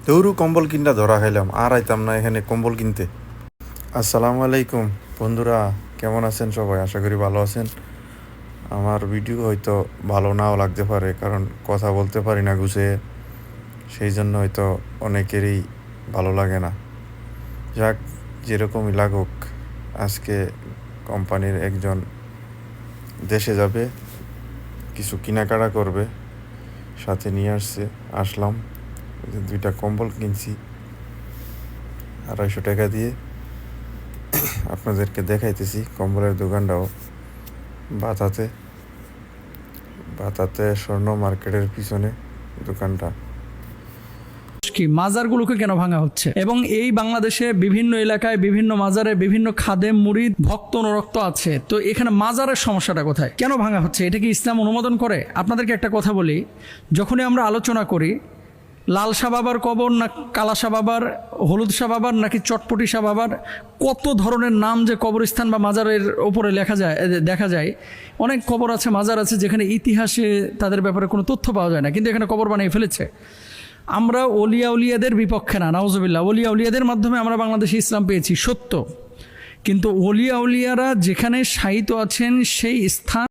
দৌড়ু কম্বল কিনটা ধরা খাইলাম, আর আইতাম না এখানে কম্বল কিনতে। আসসালামু আলাইকুম বন্ধুরা, কেমন আছেন সবাই? আশা করি ভালো আছেন। আমার ভিডিও হয়তো ভালো নাও লাগতে পারে, কারণ কথা বলতে পারি না গুছিয়ে, সেই জন্য হয়তো অনেকেরই ভালো লাগে না। যাক, যেরকমই লাগুক, আজকে কোম্পানির একজন দেশে যাবে, কিছু কেনাকাটা করবে, সাথে নিয়ে আসলাম দুইটা কম্বল কিনছি 250 টাকা দিয়ে। আপনাদেরকে দেখাইতেছি কম্বলের দোকানটাও বাতাতে বাতাতে স্বর্ণ মার্কেটের পিছনে দোকানটা। কি মাজারগুলোকে কেন ভাঙা হচ্ছে, এবং এই বাংলাদেশে বিভিন্ন এলাকায় বিভিন্ন মাজারে বিভিন্ন খাদেম মুরিদ ভক্ত অনুরক্ত আছে, তো এখানে মাজারের সমস্যাটা কোথায়, কেন ভাঙা হচ্ছে? এটা কি ইসলাম অনুমোদন করে? আপনাদেরকে একটা কথা বলি, যখনই আমরা আলোচনা করি লাল শাহ বাবার কবর না কালা শাহ বাবার, হলুদ শাহ বাবার নাকি চটপটি শাহ বাবার, কত ধরনের নাম যে কবরস্থান বা মাজারের ওপরে দেখা যায়। অনেক কবর আছে, মাজার আছে যেখানে ইতিহাসে তাদের ব্যাপারে কোনো তথ্য পাওয়া যায় না, কিন্তু এখানে কবর বানিয়ে ফেলেছে। আমরা ওলিয়া উলিয়াদের বিপক্ষে না, নাউজুবিল্লাহ, ওলিয়া উলিয়াদের মাধ্যমে আমরা বাংলাদেশে ইসলাম পেয়েছি সত্য, কিন্তু ওলিয়া উলিয়ারা যেখানে শায়িত আছেন সেই স্থান